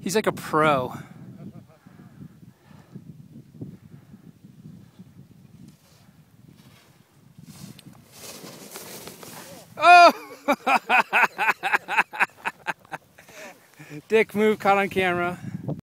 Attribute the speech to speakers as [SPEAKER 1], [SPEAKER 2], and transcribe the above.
[SPEAKER 1] He's like a pro. Oh! Dick move caught on camera.